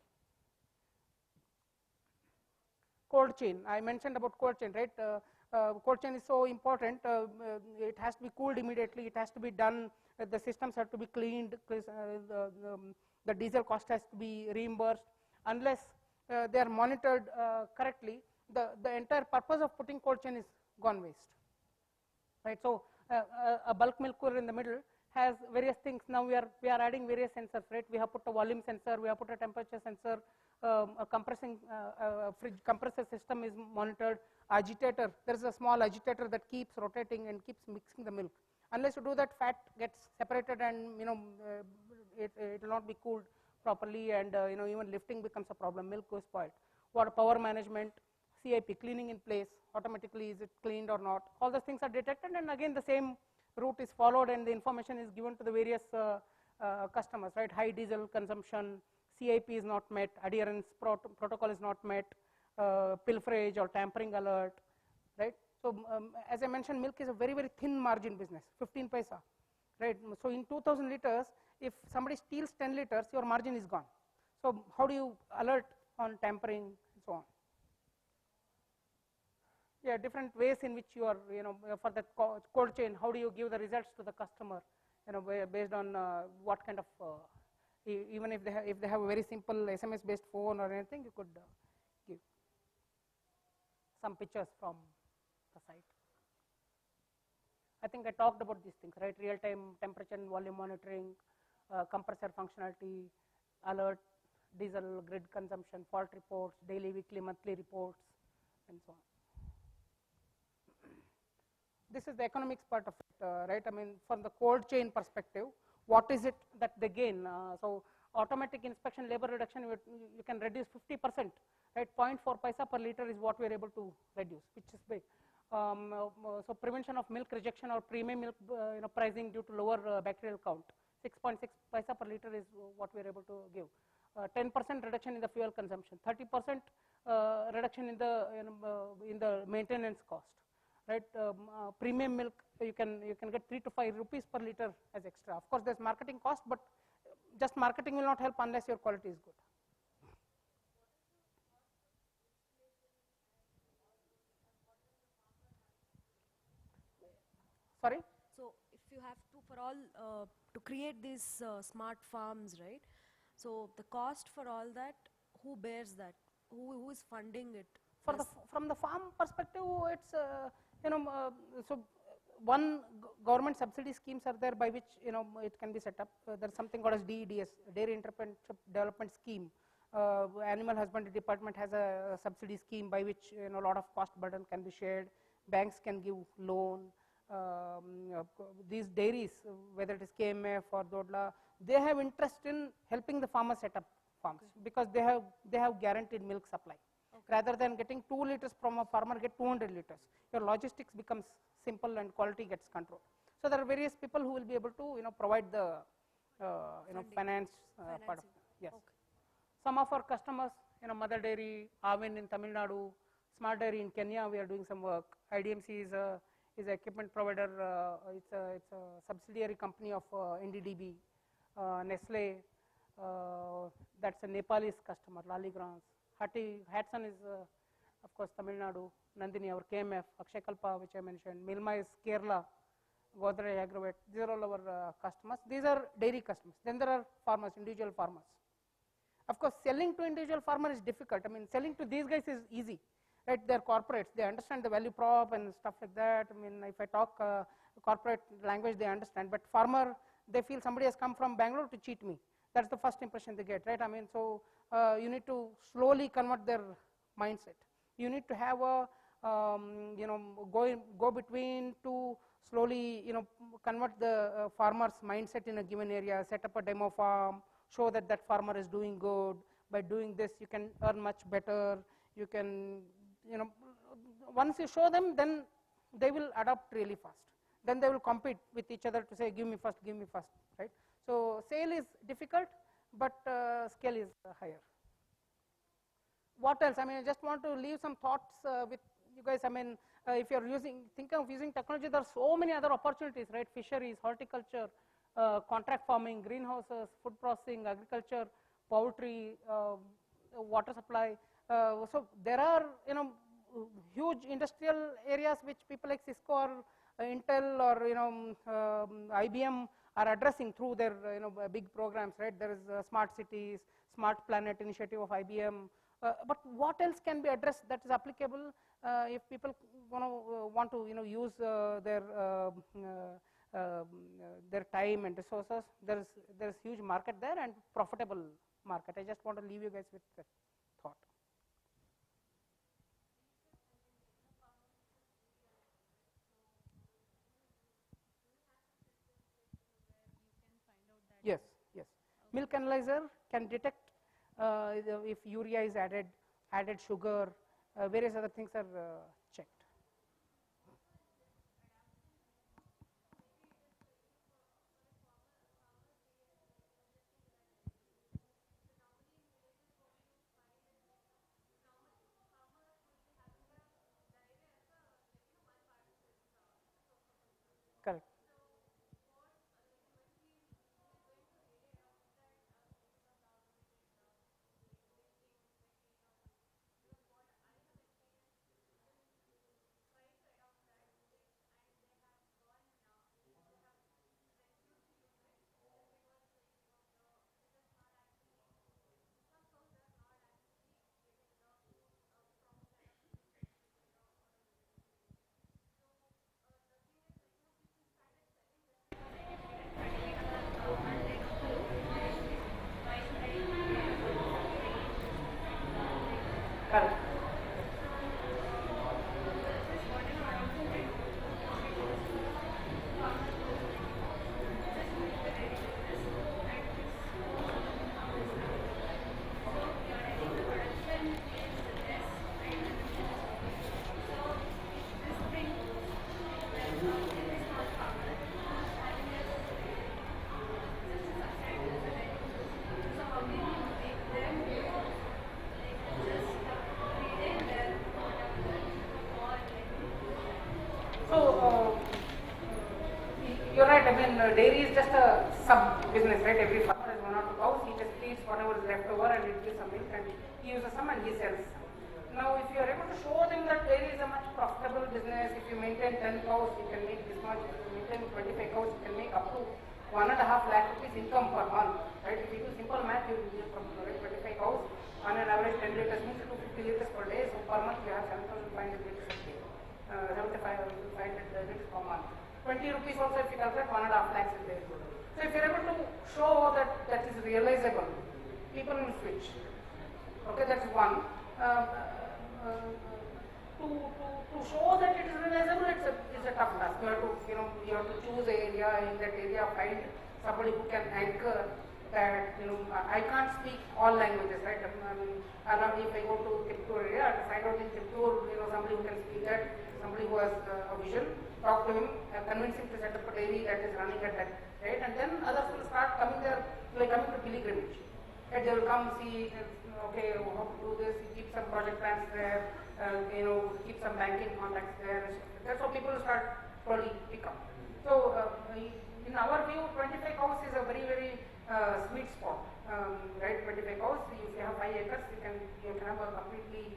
Cold chain. I mentioned about cold chain, right? Cold chain is so important. It has to be cooled immediately. It has to be done. The systems have to be cleaned. The diesel cost has to be reimbursed. Unless they are monitored correctly, the entire purpose of putting cold chain is gone waste. Right, so a bulk milk cooler in the middle has various things. Now we are adding various sensors. Right, we have put a volume sensor, we have put a temperature sensor, a compressing fridge compressor system is monitored. Agitator, there is a small agitator that keeps rotating and keeps mixing the milk. Unless you do that, fat gets separated, and it will not be cooled properly, and even lifting becomes a problem. Milk goes spoiled. Water power management, CIP, cleaning in place, automatically is it cleaned or not. All those things are detected, and again the same route is followed, and the information is given to the various customers, right? High diesel consumption, CIP is not met, adherence protocol is not met, pilferage or tampering alert, right? So as I mentioned, milk is a very, very thin margin business, 15 paisa, right? So in 2000 liters, if somebody steals 10 liters, your margin is gone. So how do you alert on tampering and so on? Yeah, different ways in which you are, for that cold chain, how do you give the results to the customer, based on what kind of, even if they have a very simple SMS based phone or anything, you could give some pictures from the site. I think I talked about these things, right? Real time temperature and volume monitoring, compressor functionality, alert, diesel grid consumption, fault reports, daily, weekly, monthly reports, and so on. This is the economics part of it, right? I mean, from the cold chain perspective, what is it that they gain? So automatic inspection labor reduction, you can reduce 50%, right? 0.4 paisa per liter is what we are able to reduce, which is big. So prevention of milk rejection or premium milk pricing due to lower bacterial count, 6.6 paisa per liter is what we are able to give. 10% reduction in the fuel consumption, 30% reduction in the maintenance cost. Right, premium milk you can get 3 to 5 rupees per liter as extra. Of course, there's marketing cost, but just marketing will not help unless your quality is good. Sorry. So if you have to for all to create these smart farms, right? So the cost for all that, who bears that? Who is funding it? From the farm perspective, it's so one government subsidy schemes are there by which it can be set up. There's something called as DEDS, Dairy Entrepreneurship Development Scheme. Animal Husbandry Department has a subsidy scheme by which a lot of cost burden can be shared. Banks can give loan. These dairies, whether it is KMF or Dodla, they have interest in helping the farmers set up farms because they have guaranteed milk supply. rather than getting 2 liters from a farmer, get 200 liters. Your logistics becomes simple and quality gets controlled. So there are various people who will be able to provide the finance part of it. Yes. Okay. Some of our customers, Mother Dairy, Avin in Tamil Nadu, Smart Dairy in Kenya, we are doing some work. IDMC is an equipment provider. It's a subsidiary company of NDDB. Nestle, that's a Nepalese customer. Laligrans. Hatson is, of course, Tamil Nadu. Nandini, our KMF. Akshay Kalpa, which I mentioned. Milma is Kerala. Godrej Agrovet. These are all our customers. These are dairy customers. Then there are farmers, individual farmers. Of course, selling to individual farmer is difficult. I mean, selling to these guys is easy, right? They're corporates. They understand the value prop and stuff like that. I mean, if I talk corporate language, they understand. But farmer, they feel somebody has come from Bangalore to cheat me. That's the first impression they get, right? I mean, so you need to slowly convert their mindset. You need to have a, go between to slowly, convert the farmer's mindset in a given area, set up a demo farm, show that that farmer is doing good. By doing this, you can earn much better. You can, once you show them, then they will adopt really fast. Then they will compete with each other to say, give me first, right? So sale is difficult, but scale is higher. What else? I mean, I just want to leave some thoughts with you guys. I mean, if you're think of using technology, there are so many other opportunities, right? Fisheries, horticulture, contract farming, greenhouses, food processing, agriculture, poultry, water supply. So there are, huge industrial areas which people like Cisco or Intel or IBM are addressing through their big programs, right? There is Smart Cities, Smart Planet initiative of IBM. But what else can be addressed that is applicable if people want to use their time and resources? There is huge market there and profitable market. I just want to leave you guys with that thought. Yes, yes. Milk analyzer can detect if urea is added sugar, various other things are checked. Correct. Correct. So you're right. I mean, dairy is just a sub business, right? Every farmer has 1 or 2 cows. He just feeds whatever is left over and it gives some milk, and he uses some and he sells. Now, if you are able to show them that dairy is a much profitable business, if you maintain 10 cows, you can make this much. If you maintain 25 cows, you can make up to 1.5 lakh rupees income per month, right? If you do simple math, you will do from 25 cows on an average 10 liters means 250 liters per day. So per month you have 7,500 liters a day. 7,500 liters per month. 20 rupees also if you calculate 1.5 lakhs is very good. So if you are able to show that that is realizable, people will switch. Okay, that's one. To show that it is realizable, it's a tough task. You have to choose an area, in that area find somebody who can anchor that I can't speak all languages, right? If I go to Tiptur area, I find out in Tiptur, somebody who can speak that, somebody who has a vision, talk to him, convince him to set up a dairy that is running at that rate, and then others will start coming there, like coming to pilgrimage. And they will come see, okay, how to do this, keep some project plans there, keep some banking contacts there. That's how people start slowly pick up. So, in our view, 25 cows is a very, very sweet spot, right? 25 cows. If you have 5 acres, you can have a completely,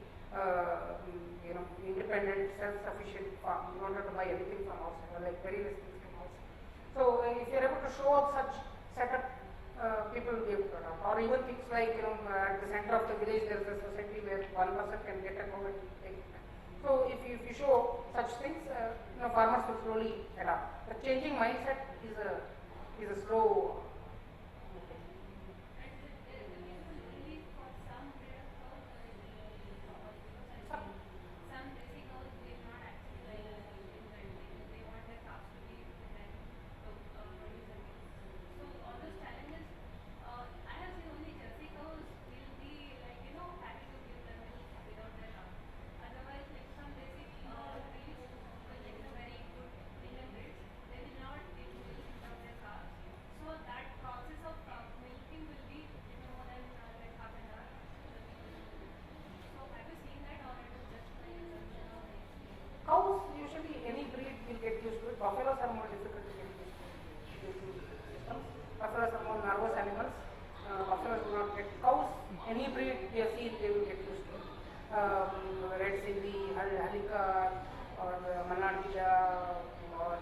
independent, self-sufficient farm. You don't have to buy everything from outside, or like very less things from outside. So, if you are able to show up such setup, people will be able to adopt. Or even things like, at the center of the village, there is a society where one person can get a cow and take it back. So, if you show such things, farmers will slowly adapt. The changing mindset is a slow. Cows, usually any breed will get used to it. Buffaloes are more difficult to get used to systems. Buffaloes are more nervous animals. Buffaloes do not get. Cows, any breed we have seen, they will get used to it. Red Sindhi, Halika, or Manadija, or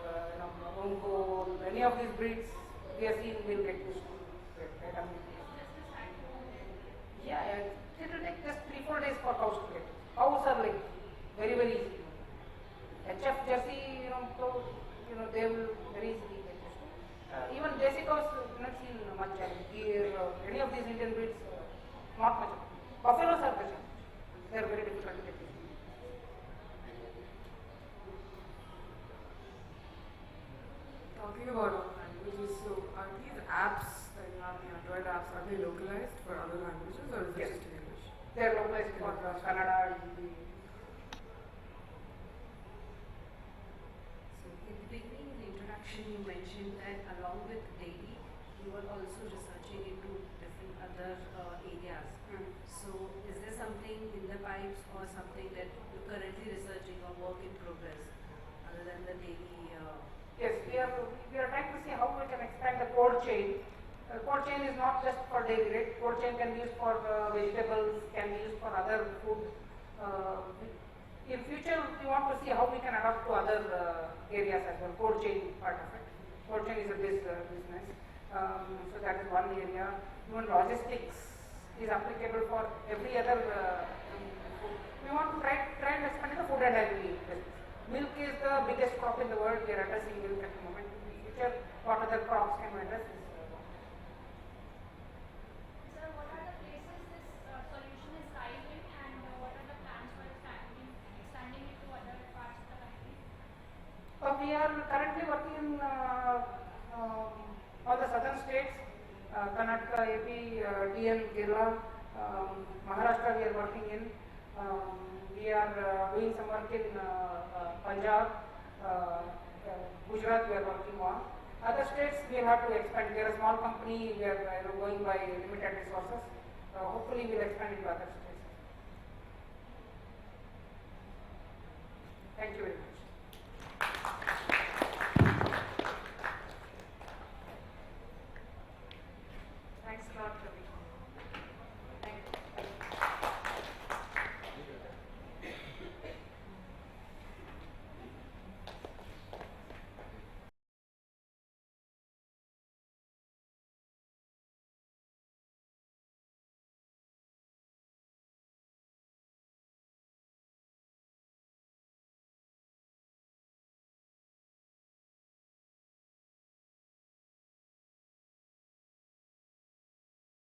Ongo, any of these breeds we have seen will get used to it. Right? Yeah, it will take just 3-4 days for cows to get it. Cows are like very, very easy. HF Jersey, they will very easily get used to. Even Jersey cows, not seen much gear or any of these Indian breeds, not much. Buffaloes are the challenge. They are very difficult to get used to. Talking about languages, so are these apps that you have, the Android apps, are they localized for other languages or is it just in English? They are localized for Kannada, Hindi. Beginning in the introduction, you mentioned that along with dairy, you were also researching into different other areas. So, is there something in the pipes or something that you're currently researching or work in progress other than the dairy? Yes, we are trying to see how we can expand the cold chain. Cold chain is not just for dairy, right? Cold chain can be used for vegetables, can be used for other food. In future, we want to see how we can adapt to other areas as well. Cold chain part of it. Cold chain is a big business. So that is one area. Even logistics is applicable for every other food. We want to try and expand the food and agri business. Milk is the biggest crop in the world. We are addressing milk at the moment. In the future, what other crops can we address this? Sir, what are the places this solution is live in, and what are the plans for expanding it to other parts of the country? We are currently working in all the southern states, Karnataka, AP, TN, Kerala, Maharashtra we are working in. We are doing some work in Punjab, Gujarat we are working on. Other states we have to expand. We are a small company, we are going by limited resources. Hopefully we will expand into other states. Thank you very much.